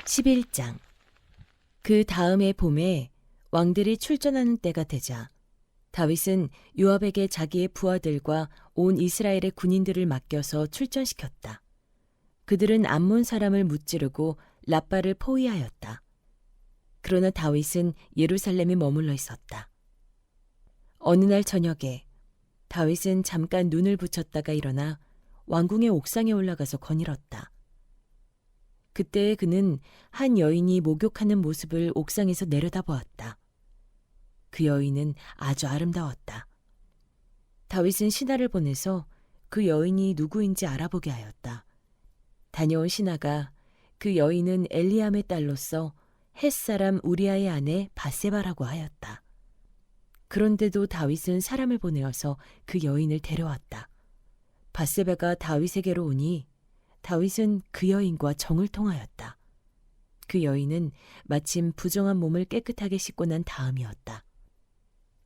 11장. 그 다음의 봄에 왕들이 출전하는 때가 되자 다윗은 요압에게 자기의 부하들과 온 이스라엘의 군인들을 맡겨서 출전시켰다. 그들은 암몬 사람을 무찌르고 랍바를 포위하였다. 그러나 다윗은 예루살렘에 머물러 있었다. 어느 날 저녁에 다윗은 잠깐 눈을 붙였다가 일어나 왕궁의 옥상에 올라가서 거닐었다. 그때 그는 한 여인이 목욕하는 모습을 옥상에서 내려다보았다. 그 여인은 아주 아름다웠다. 다윗은 신하를 보내서 그 여인이 누구인지 알아보게 하였다. 다녀온 신하가 그 여인은 엘리암의 딸로서 헷사람 우리아의 아내 밧세바라고 하였다. 그런데도 다윗은 사람을 보내어서 그 여인을 데려왔다. 밧세바가 다윗에게로 오니 다윗은 그 여인과 정을 통하였다. 그 여인은 마침 부정한 몸을 깨끗하게 씻고 난 다음이었다.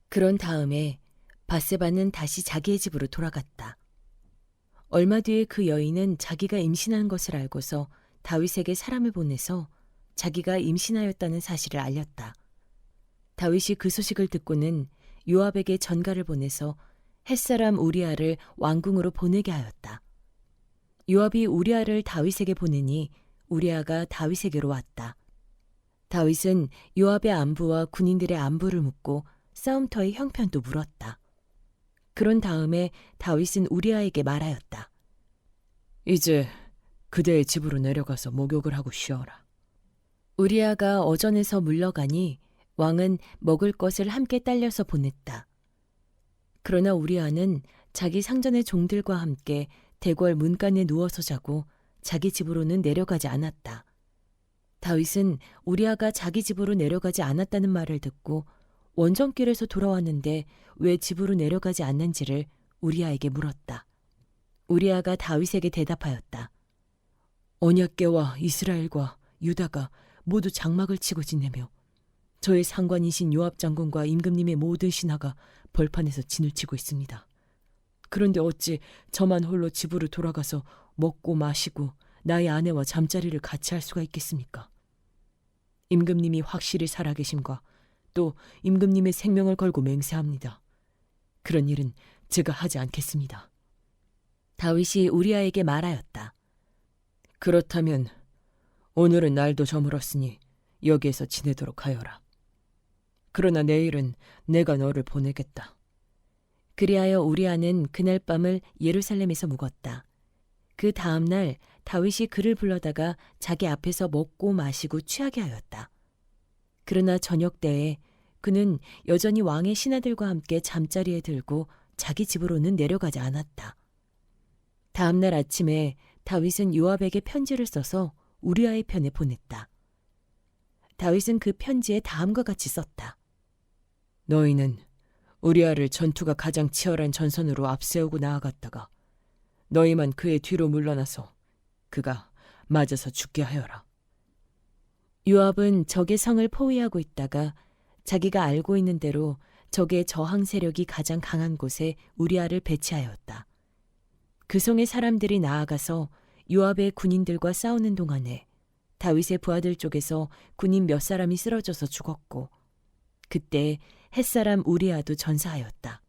그런 다음에 밧세바는 다시 자기의 집으로 돌아갔다. 얼마 뒤에 그 여인은 자기가 임신한 것을 알고서 다윗에게 사람을 보내서 자기가 임신하였다는 사실을 알렸다. 다윗이 그 소식을 듣고는 요압에게 전가를 보내서 헷사람 우리아를 왕궁으로 보내게 하였다. 요압이 우리아를 다윗에게 보내니 우리아가 다윗에게로 왔다. 다윗은 요압의 안부와 군인들의 안부를 묻고 싸움터의 형편도 물었다. 그런 다음에 다윗은 우리아에게 말하였다. 이제 그대의 집으로 내려가서 목욕을 하고 쉬어라. 우리아가 어전에서 물러가니 왕은 먹을 것을 함께 딸려서 보냈다. 그러나 우리아는 자기 상전의 종들과 함께 대궐 문간에 누워서 자고 자기 집으로는 내려가지 않았다. 다윗은 우리아가 자기 집으로 내려가지 않았다는 말을 듣고 원정길에서 돌아왔는데 왜 집으로 내려가지 않는지를 우리아에게 물었다. 우리아가 다윗에게 대답하였다. 언약궤와 이스라엘과 유다가 모두 장막을 치고 지내며 저의 상관이신 요압 장군과 임금님의 모든 신하가 벌판에서 진을 치고 있습니다. 그런데 어찌 저만 홀로 집으로 돌아가서 먹고 마시고 나의 아내와 잠자리를 같이 할 수가 있겠습니까? 임금님이 확실히 살아계심과 또 임금님의 생명을 걸고 맹세합니다. 그런 일은 제가 하지 않겠습니다. 다윗이 우리아에게 말하였다. 그렇다면 오늘은 날도 저물었으니 여기에서 지내도록 하여라. 그러나 내일은 내가 너를 보내겠다. 그리하여 우리아는 그날 밤을 예루살렘에서 묵었다. 그 다음 날 다윗이 그를 불러다가 자기 앞에서 먹고 마시고 취하게 하였다. 그러나 저녁 때에 그는 여전히 왕의 신하들과 함께 잠자리에 들고 자기 집으로는 내려가지 않았다. 다음 날 아침에 다윗은 요압에게 편지를 써서 우리아의 편에 보냈다. 다윗은 그 편지에 다음과 같이 썼다. 너희는 우리아를 전투가 가장 치열한 전선으로 앞세우고 나아갔다가 너희만 그의 뒤로 물러나서 그가 맞아서 죽게 하여라. 요압은 적의 성을 포위하고 있다가 자기가 알고 있는 대로 적의 저항 세력이 가장 강한 곳에 우리아를 배치하였다. 그 성의 사람들이 나아가서 요압의 군인들과 싸우는 동안에 다윗의 부하들 쪽에서 군인 몇 사람이 쓰러져서 죽었고 그때 헷사람 우리아도 전사하였다.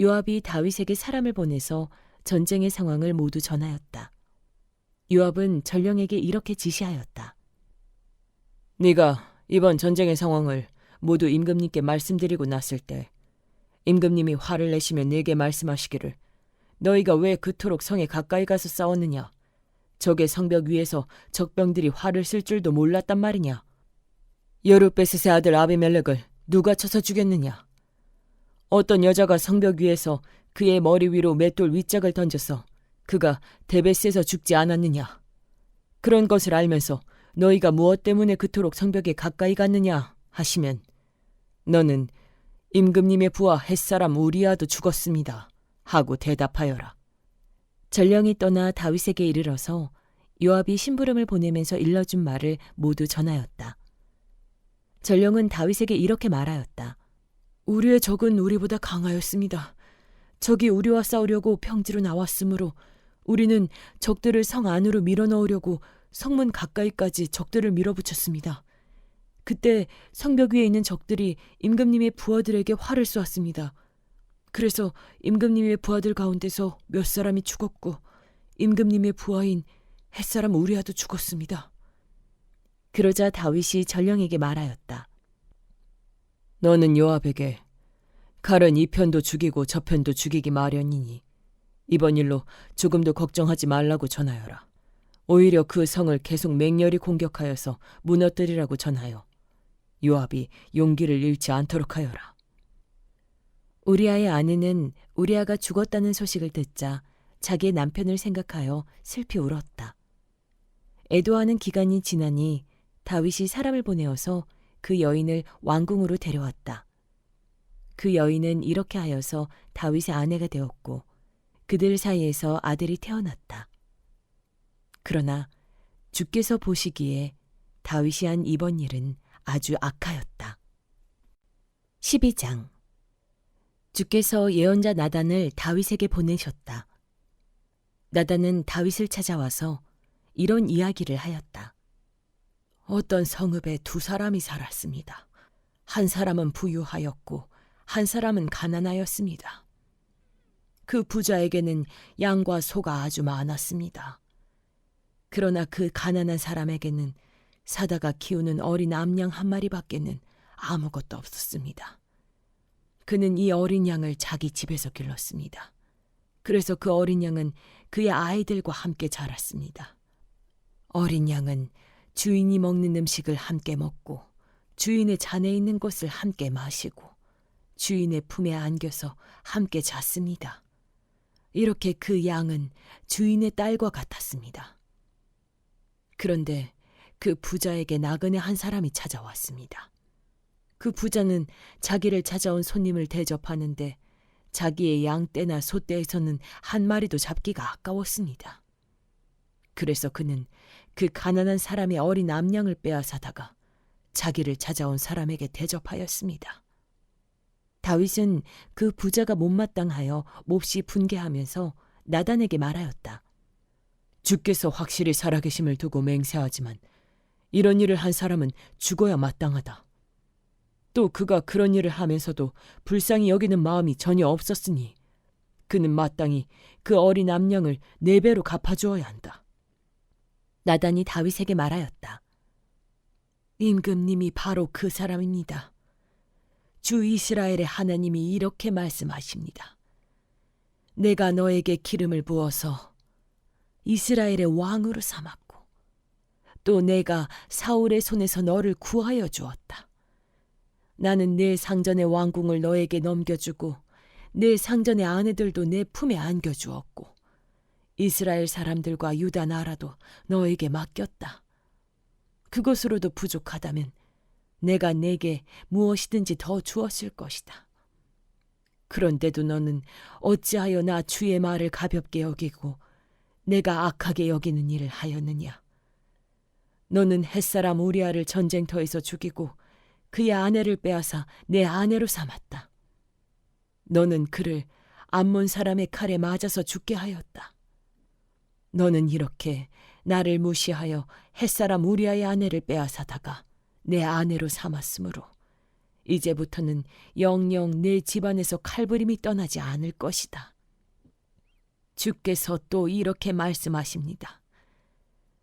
요압이 다윗에게 사람을 보내서 전쟁의 상황을 모두 전하였다. 요압은 전령에게 이렇게 지시하였다. 네가 이번 전쟁의 상황을 모두 임금님께 말씀드리고 났을 때 임금님이 화를 내시며 네게 말씀하시기를 너희가 왜 그토록 성에 가까이 가서 싸웠느냐? 적의 성벽 위에서 적병들이 활을 쓸 줄도 몰랐단 말이냐? 여룻베셋의 아들 아비멜렉을 누가 쳐서 죽였느냐? 어떤 여자가 성벽 위에서 그의 머리 위로 맷돌 윗짝을 던져서 그가 데베스에서 죽지 않았느냐? 그런 것을 알면서 너희가 무엇 때문에 그토록 성벽에 가까이 갔느냐 하시면 너는 임금님의 부하 헷사람 우리아도 죽었습니다 하고 대답하여라. 전령이 떠나 다윗에게 이르러서 요압이 심부름을 보내면서 일러준 말을 모두 전하였다. 전령은 다윗에게 이렇게 말하였다. 우리의 적은 우리보다 강하였습니다. 적이 우리와 싸우려고 평지로 나왔으므로 우리는 적들을 성 안으로 밀어넣으려고 성문 가까이까지 적들을 밀어붙였습니다. 그때 성벽 위에 있는 적들이 임금님의 부하들에게 활을 쏘았습니다. 그래서 임금님의 부하들 가운데서 몇 사람이 죽었고 임금님의 부하인 햇사람 우리아도 죽었습니다. 그러자 다윗이 전령에게 말하였다. 너는 요압에게 칼은 이 편도 죽이고 저 편도 죽이기 마련이니 이번 일로 조금도 걱정하지 말라고 전하여라. 오히려 그 성을 계속 맹렬히 공격하여서 무너뜨리라고 전하여 요압이 용기를 잃지 않도록 하여라. 우리아의 아내는 우리아가 죽었다는 소식을 듣자 자기의 남편을 생각하여 슬피 울었다. 애도하는 기간이 지나니 다윗이 사람을 보내어서 그 여인을 왕궁으로 데려왔다. 그 여인은 이렇게 하여서 다윗의 아내가 되었고 그들 사이에서 아들이 태어났다. 그러나 주께서 보시기에 다윗이 한 이번 일은 아주 악하였다. 12장. 주께서 예언자 나단을 다윗에게 보내셨다. 나단은 다윗을 찾아와서 이런 이야기를 하였다. 어떤 성읍에 두 사람이 살았습니다. 한 사람은 부유하였고 한 사람은 가난하였습니다. 그 부자에게는 양과 소가 아주 많았습니다. 그러나 그 가난한 사람에게는 사다가 키우는 어린 암양 한 마리밖에는 아무것도 없었습니다. 그는 이 어린 양을 자기 집에서 길렀습니다. 그래서 그 어린 양은 그의 아이들과 함께 자랐습니다. 어린 양은 주인이 먹는 음식을 함께 먹고 주인의 잔에 있는 것을 함께 마시고 주인의 품에 안겨서 함께 잤습니다. 이렇게 그 양은 주인의 딸과 같았습니다. 그런데 그 부자에게 나그네 한 사람이 찾아왔습니다. 그 부자는 자기를 찾아온 손님을 대접하는데 자기의 양떼나 소떼에서는 한 마리도 잡기가 아까웠습니다. 그래서 그는 그 가난한 사람의 어린 암양을 빼앗아다가 자기를 찾아온 사람에게 대접하였습니다. 다윗은 그 부자가 못마땅하여 몹시 분개하면서 나단에게 말하였다. 주께서 확실히 살아계심을 두고 맹세하지만 이런 일을 한 사람은 죽어야 마땅하다. 또 그가 그런 일을 하면서도 불쌍히 여기는 마음이 전혀 없었으니 그는 마땅히 그 어린 암양을 4배로 갚아주어야 한다. 나단이 다윗에게 말하였다. 임금님이 바로 그 사람입니다. 주 이스라엘의 하나님이 이렇게 말씀하십니다. 내가 너에게 기름을 부어서 이스라엘의 왕으로 삼았고 또 내가 사울의 손에서 너를 구하여 주었다. 나는 내 상전의 왕궁을 너에게 넘겨주고 내 상전의 아내들도 내 품에 안겨주었고 이스라엘 사람들과 유다 나라도 너에게 맡겼다. 그것으로도 부족하다면 내가 내게 무엇이든지 더 주었을 것이다. 그런데도 너는 어찌하여 나 주의 말을 가볍게 여기고 내가 악하게 여기는 일을 하였느냐. 너는 햇사람 우리아를 전쟁터에서 죽이고 그의 아내를 빼앗아 내 아내로 삼았다. 너는 그를 암몬 사람의 칼에 맞아서 죽게 하였다. 너는 이렇게 나를 무시하여 햇사람 우리아의 아내를 빼앗아다가 내 아내로 삼았으므로 이제부터는 영영 내 집안에서 칼부림이 떠나지 않을 것이다. 주께서 또 이렇게 말씀하십니다.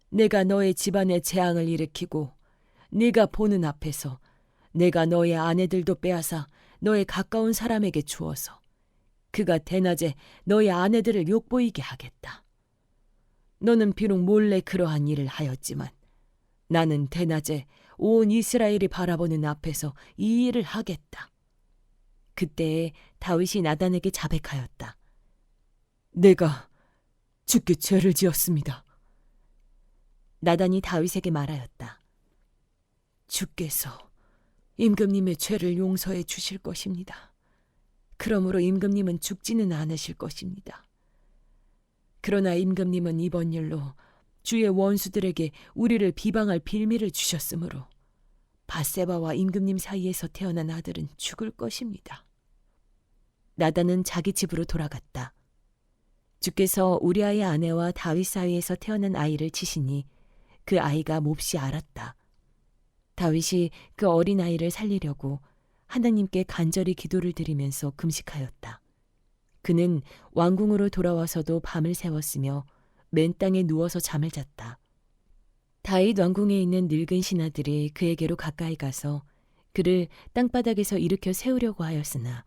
내가 너의 집안에 재앙을 일으키고 네가 보는 앞에서 내가 너의 아내들도 빼앗아 너의 가까운 사람에게 주어서 그가 대낮에 너의 아내들을 욕보이게 하겠다. 너는 비록 몰래 그러한 일을 하였지만 나는 대낮에 온 이스라엘이 바라보는 앞에서 이 일을 하겠다. 그때에 다윗이 나단에게 자백하였다. 내가 주께 죄를 지었습니다. 나단이 다윗에게 말하였다. 주께서 임금님의 죄를 용서해 주실 것입니다. 그러므로 임금님은 죽지는 않으실 것입니다. 그러나 임금님은 이번 일로 주의 원수들에게 우리를 비방할 빌미를 주셨으므로 밧세바와 임금님 사이에서 태어난 아들은 죽을 것입니다. 나단은 자기 집으로 돌아갔다. 주께서 우리아의 아내와 다윗 사이에서 태어난 아이를 치시니 그 아이가 몹시 알았다. 다윗이 그 어린 아이를 살리려고 하나님께 간절히 기도를 드리면서 금식하였다. 그는 왕궁으로 돌아와서도 밤을 새웠으며 맨 땅에 누워서 잠을 잤다. 다윗 왕궁에 있는 늙은 신하들이 그에게로 가까이 가서 그를 땅바닥에서 일으켜 세우려고 하였으나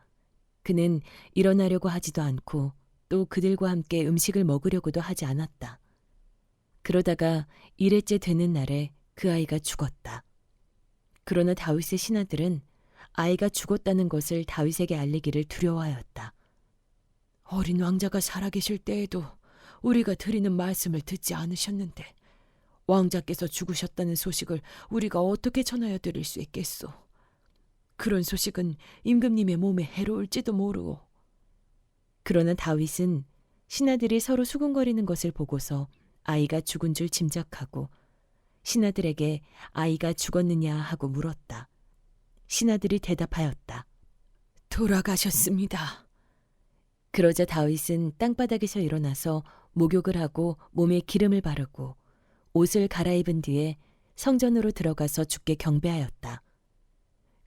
그는 일어나려고 하지도 않고 또 그들과 함께 음식을 먹으려고도 하지 않았다. 그러다가 일회째 되는 날에 그 아이가 죽었다. 그러나 다윗의 신하들은 아이가 죽었다는 것을 다윗에게 알리기를 두려워하였다. 어린 왕자가 살아계실 때에도 우리가 드리는 말씀을 듣지 않으셨는데 왕자께서 죽으셨다는 소식을 우리가 어떻게 전하여 드릴 수 있겠소? 그런 소식은 임금님의 몸에 해로울지도 모르오. 그러나 다윗은 신하들이 서로 수군거리는 것을 보고서 아이가 죽은 줄 짐작하고 신하들에게 아이가 죽었느냐 하고 물었다. 신하들이 대답하였다. 돌아가셨습니다. 그러자 다윗은 땅바닥에서 일어나서 목욕을 하고 몸에 기름을 바르고 옷을 갈아입은 뒤에 성전으로 들어가서 주께 경배하였다.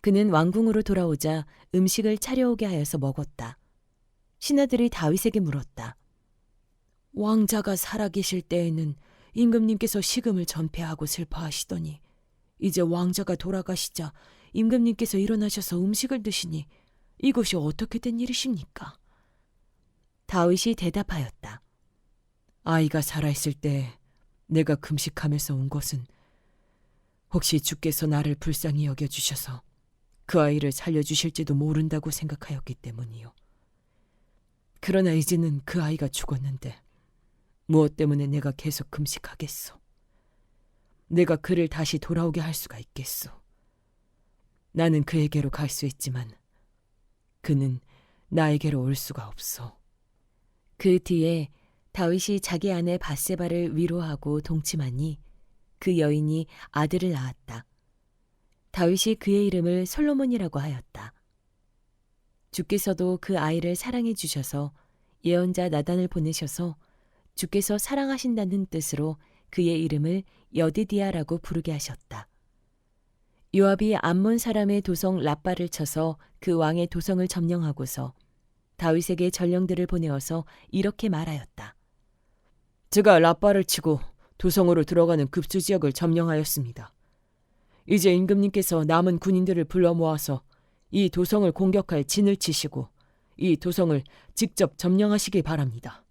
그는 왕궁으로 돌아오자 음식을 차려오게 하여서 먹었다. 신하들이 다윗에게 물었다. 왕자가 살아계실 때에는 임금님께서 식음을 전폐하고 슬퍼하시더니 이제 왕자가 돌아가시자 임금님께서 일어나셔서 음식을 드시니 이것이 어떻게 된 일이십니까? 다윗이 대답하였다. 아이가 살아있을 때 내가 금식하면서 온 것은 혹시 주께서 나를 불쌍히 여겨주셔서 그 아이를 살려주실지도 모른다고 생각하였기 때문이요. 그러나 이제는 그 아이가 죽었는데 무엇 때문에 내가 계속 금식하겠소? 내가 그를 다시 돌아오게 할 수가 있겠소? 나는 그에게로 갈 수 있지만 그는 나에게로 올 수가 없소. 그 뒤에 다윗이 자기 아내 밧세바를 위로하고 동침하니 그 여인이 아들을 낳았다. 다윗이 그의 이름을 솔로몬이라고 하였다. 주께서도 그 아이를 사랑해 주셔서 예언자 나단을 보내셔서 주께서 사랑하신다는 뜻으로 그의 이름을 여디디아라고 부르게 하셨다. 요압이 암몬 사람의 도성 랍바를 쳐서 그 왕의 도성을 점령하고서 다윗에게 전령들을 보내어서 이렇게 말하였다. 제가 랍바를 치고 도성으로 들어가는 급수 지역을 점령하였습니다. 이제 임금님께서 남은 군인들을 불러 모아서 이 도성을 공격할 진을 치시고 이 도성을 직접 점령하시기 바랍니다.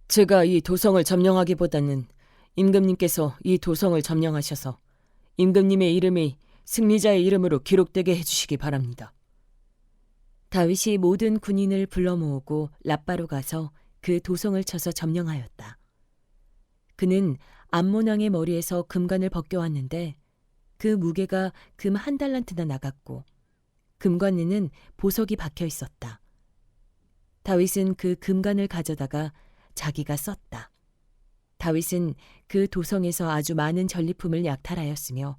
제가 이 도성을 점령하기보다는 임금님께서 이 도성을 점령하셔서 임금님의 이름이 승리자의 이름으로 기록되게 해주시기 바랍니다. 다윗이 모든 군인을 불러 모으고 랍바로 가서 그 도성을 쳐서 점령하였다. 그는 암몬 왕의 머리에서 금관을 벗겨왔는데 그 무게가 금 1달란트나 나갔고 금관에는 보석이 박혀 있었다. 다윗은 그 금관을 가져다가 자기가 썼다. 다윗은 그 도성에서 아주 많은 전리품을 약탈하였으며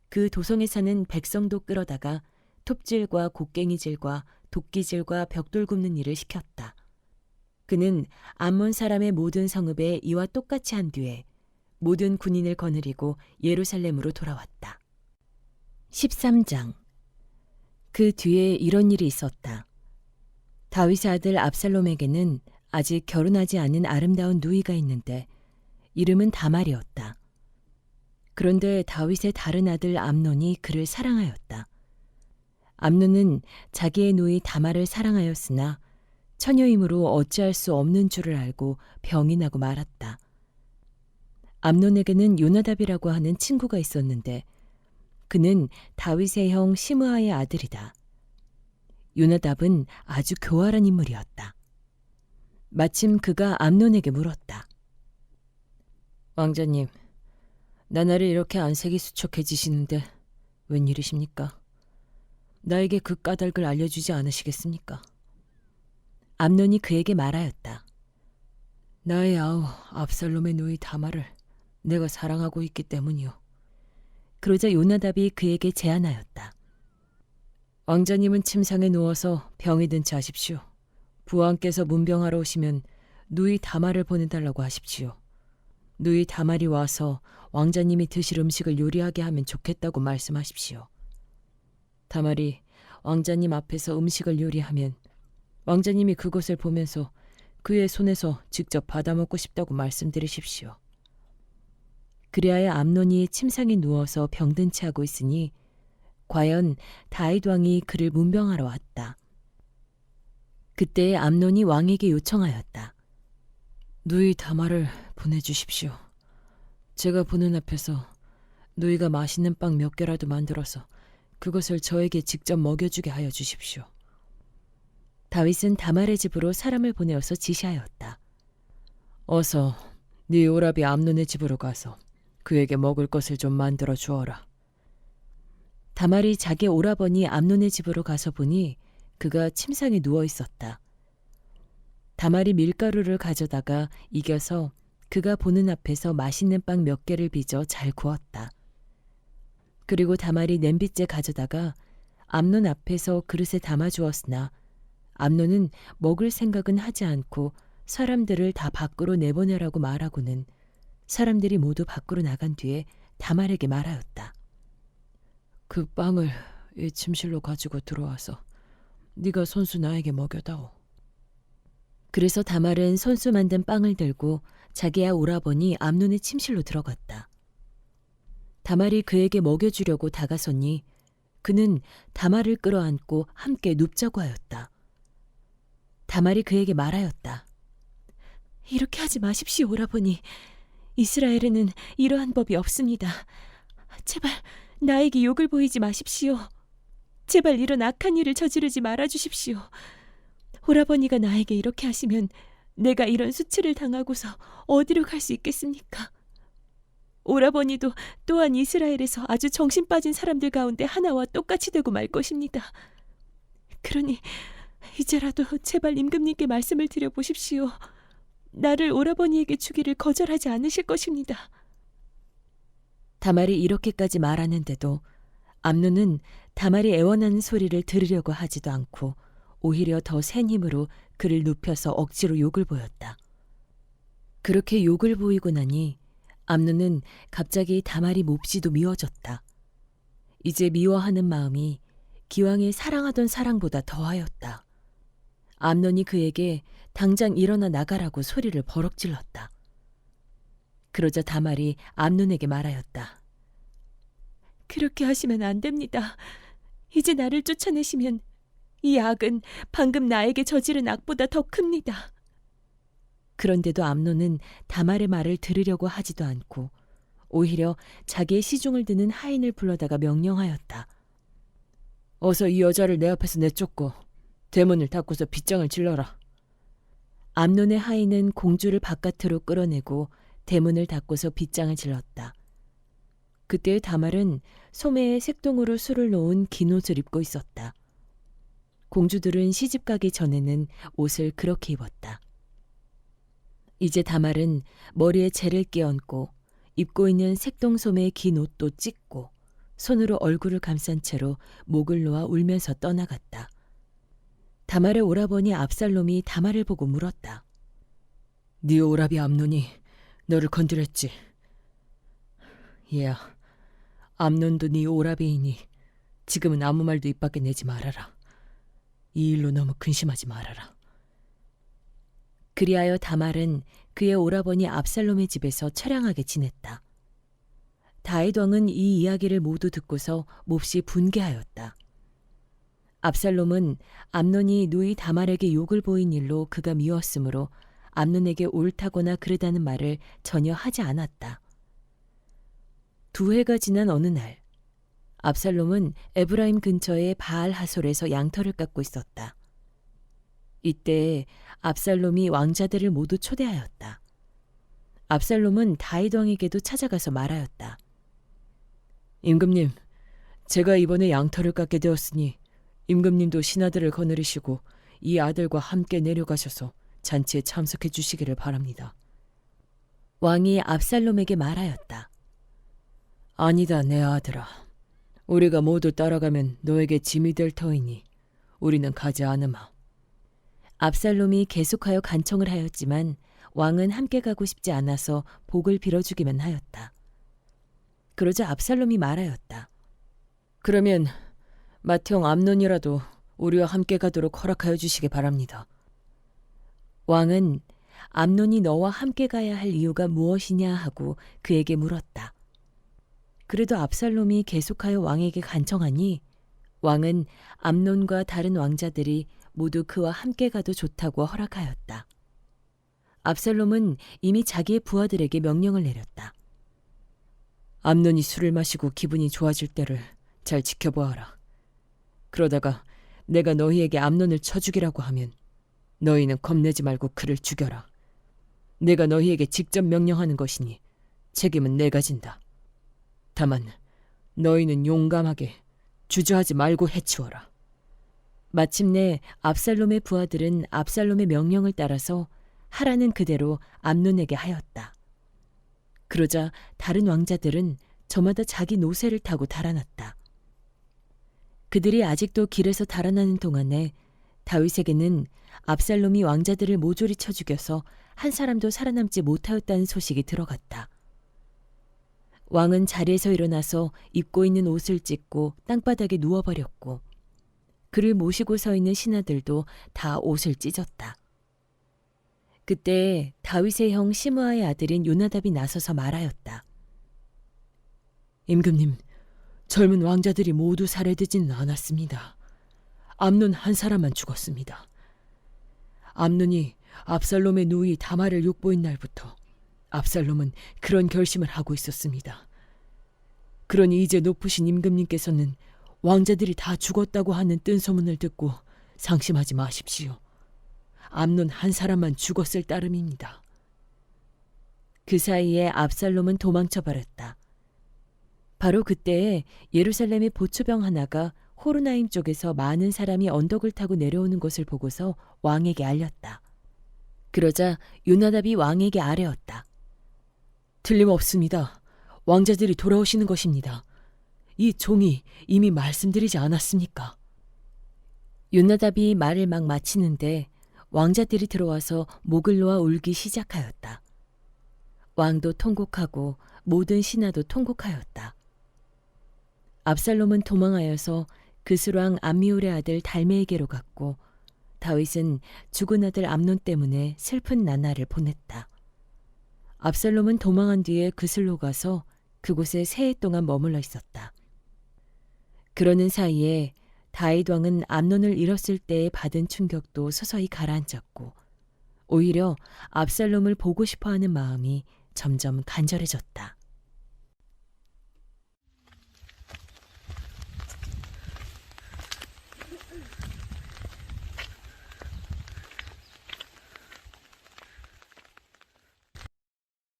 그 도성에 사는 백성도 끌어다가 톱질과 곡괭이질과 도끼질과 벽돌 굽는 일을 시켰다. 그는 암몬 사람의 모든 성읍에 이와 똑같이 한 뒤에 모든 군인을 거느리고 예루살렘으로 돌아왔다. 13장. 그 뒤에 이런 일이 있었다. 다윗의 아들 압살롬에게는 아직 결혼하지 않은 아름다운 누이가 있는데 이름은 다말이었다. 그런데 다윗의 다른 아들 암논이 그를 사랑하였다. 암논은 자기의 누이 다말을 사랑하였으나 처녀이므로 어찌할 수 없는 줄을 알고 병이 나고 말았다. 암논에게는 요나답이라고 하는 친구가 있었는데 그는 다윗의 형 시므아의 아들이다. 요나답은 아주 교활한 인물이었다. 마침 그가 암논에게 물었다. 왕자님, 나날이 이렇게 안색이 수척해지시는데 웬일이십니까? 나에게 그 까닭을 알려주지 않으시겠습니까? 암논이 그에게 말하였다. 나의 아우 압살롬의 누이 다말을 내가 사랑하고 있기 때문이요. 그러자 요나답이 그에게 제안하였다. 왕자님은 침상에 누워서 병이 든 채 하십시오. 부왕께서 문병하러 오시면 누이 다말을 보내달라고 하십시오. 누이 다말이 와서 왕자님이 드실 음식을 요리하게 하면 좋겠다고 말씀하십시오. 다말이 왕자님 앞에서 음식을 요리하면 왕자님이 그것을 보면서 그의 손에서 직접 받아먹고 싶다고 말씀드리십시오. 그리하여 암논이 침상에 누워서 병든 채 하고 있으니 과연 다윗 왕이 그를 문병하러 왔다. 그때 암논이 왕에게 요청하였다. 누이 다말을 보내주십시오. 제가 보는 앞에서 누이가 맛있는 빵 몇 개라도 만들어서 그것을 저에게 직접 먹여주게 하여 주십시오. 다윗은 다말의 집으로 사람을 보내어서 지시하였다. 어서 네 오라비 암논의 집으로 가서 그에게 먹을 것을 좀 만들어 주어라. 다말이 자기 오라버니 암논의 집으로 가서 보니 그가 침상에 누워 있었다. 다말이 밀가루를 가져다가 이겨서 그가 보는 앞에서 맛있는 빵 몇 개를 빚어 잘 구웠다. 그리고 다말이 냄비째 가져다가 암논 앞에서 그릇에 담아주었으나 암논은 먹을 생각은 하지 않고 사람들을 다 밖으로 내보내라고 말하고는 사람들이 모두 밖으로 나간 뒤에 다말에게 말하였다. 그 빵을 이 침실로 가지고 들어와서 네가 손수 나에게 먹여다오. 그래서 다말은 손수 만든 빵을 들고 자기야 오라버니 암논의 침실로 들어갔다. 다말이 그에게 먹여주려고 다가서니 그는 다말을 끌어안고 함께 눕자고 하였다. 다말이 그에게 말하였다. 이렇게 하지 마십시오, 오라버니. 이스라엘에는 이러한 법이 없습니다. 제발 나에게 욕을 보이지 마십시오. 제발 이런 악한 일을 저지르지 말아주십시오. 오라버니가 나에게 이렇게 하시면 내가 이런 수치를 당하고서 어디로 갈 수 있겠습니까? 오라버니도 또한 이스라엘에서 아주 정신 빠진 사람들 가운데 하나와 똑같이 되고 말 것입니다. 그러니 이제라도 제발 임금님께 말씀을 드려보십시오. 나를 오라버니에게 주기를 거절하지 않으실 것입니다. 다말이 이렇게까지 말하는데도 암논은 다말이 애원하는 소리를 들으려고 하지도 않고 오히려 더 센 힘으로 그를 눕혀서 억지로 욕을 보였다. 그렇게 욕을 보이고 나니 암논은 갑자기 다말이 몹시도 미워졌다. 이제 미워하는 마음이 기왕에 사랑하던 사랑보다 더하였다. 암논이 그에게 당장 일어나 나가라고 소리를 버럭 질렀다. 그러자 다말이 암논에게 말하였다. 그렇게 하시면 안 됩니다. 이제 나를 쫓아내시면 이 악은 방금 나에게 저지른 악보다 더 큽니다. 그런데도 암논은 다말의 말을 들으려고 하지도 않고 오히려 자기의 시중을 드는 하인을 불러다가 명령하였다. 어서 이 여자를 내 앞에서 내쫓고 대문을 닫고서 빗장을 질러라. 암논의 하인은 공주를 바깥으로 끌어내고 대문을 닫고서 빗장을 질렀다. 그때 다말은 소매에 색동으로 술을 놓은 긴 옷을 입고 있었다. 공주들은 시집가기 전에는 옷을 그렇게 입었다. 이제 다말은 머리에 재를 끼얹고 입고 있는 색동 소매의 긴 옷도 찢고 손으로 얼굴을 감싼 채로 목을 놓아 울면서 떠나갔다. 다말의 오라버니 압살롬이 다말을 보고 물었다. 네 오라비 암논이 너를 건드렸지? 얘야, 암논도 네 오라비이니 지금은 아무 말도 입 밖에 내지 말아라. 이 일로 너무 근심하지 말아라. 그리하여 다말은 그의 오라버니 압살롬의 집에서 처량하게 지냈다. 다윗 왕은 이 이야기를 모두 듣고서 몹시 분개하였다. 압살롬은 암논이 누이 다말에게 욕을 보인 일로 그가 미웠으므로 암논에게 옳다거나 그르다는 말을 전혀 하지 않았다. 2해가 지난 어느 날 압살롬은 에브라임 근처의 바알 하솔에서 양털을 깎고 있었다. 이때 압살롬이 왕자들을 모두 초대하였다. 압살롬은 다윗 왕에게도 찾아가서 말하였다. 임금님, 제가 이번에 양털을 깎게 되었으니 임금님도 신하들을 거느리시고 이 아들과 함께 내려가셔서 잔치에 참석해 주시기를 바랍니다. 왕이 압살롬에게 말하였다. 아니다, 내 아들아. 우리가 모두 따라가면 너에게 짐이 될 터이니 우리는 가지 않으마. 압살롬이 계속하여 간청을 하였지만 왕은 함께 가고 싶지 않아서 복을 빌어주기만 하였다. 그러자 압살롬이 말하였다. 그러면 맏형 암논이라도 우리와 함께 가도록 허락하여 주시기 바랍니다. 왕은 암논이 너와 함께 가야 할 이유가 무엇이냐 하고 그에게 물었다. 그래도 압살롬이 계속하여 왕에게 간청하니 왕은 암논과 다른 왕자들이 모두 그와 함께 가도 좋다고 허락하였다. 압살롬은 이미 자기의 부하들에게 명령을 내렸다. 암논이 술을 마시고 기분이 좋아질 때를 잘 지켜보아라. 그러다가 내가 너희에게 암논을 쳐 죽이라고 하면 너희는 겁내지 말고 그를 죽여라. 내가 너희에게 직접 명령하는 것이니 책임은 내가 진다. 다만 너희는 용감하게 주저하지 말고 해치워라. 마침내 압살롬의 부하들은 압살롬의 명령을 따라서 하라는 그대로 암논에게 하였다. 그러자 다른 왕자들은 저마다 자기 노새를 타고 달아났다. 그들이 아직도 길에서 달아나는 동안에 다윗에게는 압살롬이 왕자들을 모조리 쳐 죽여서 한 사람도 살아남지 못하였다는 소식이 들어갔다. 왕은 자리에서 일어나서 입고 있는 옷을 찢고 땅바닥에 누워버렸고 그를 모시고 서 있는 신하들도 다 옷을 찢었다. 그때 다윗의 형 시므아의 아들인 요나답이 나서서 말하였다. 임금님, 젊은 왕자들이 모두 살해되지는 않았습니다. 암논 한 사람만 죽었습니다. 암논이 압살롬의 누이 다말을 욕보인 날부터 압살롬은 그런 결심을 하고 있었습니다. 그러니 이제 높으신 임금님께서는 왕자들이 다 죽었다고 하는 뜬소문을 듣고 상심하지 마십시오. 암논 한 사람만 죽었을 따름입니다. 그 사이에 압살롬은 도망쳐 버렸다. 바로 그때에 예루살렘의 보초병 하나가 호르나임 쪽에서 많은 사람이 언덕을 타고 내려오는 것을 보고서 왕에게 알렸다. 그러자 요나답이 왕에게 아뢰었다. 틀림없습니다. 왕자들이 돌아오시는 것입니다. 이 종이 이미 말씀드리지 않았습니까? 요나답이 말을 막 마치는데 왕자들이 들어와서 목을 놓아 울기 시작하였다. 왕도 통곡하고 모든 신하도 통곡하였다. 압살롬은 도망하여서 그술왕 암미울의 아들 달메에게로 갔고 다윗은 죽은 아들 암논 때문에 슬픈 나날을 보냈다. 압살롬은 도망한 뒤에 그술로 가서 그곳에 3해 동안 머물러 있었다. 그러는 사이에 다윗 왕은 암논을 잃었을 때에 받은 충격도 서서히 가라앉았고 오히려 압살롬을 보고 싶어하는 마음이 점점 간절해졌다.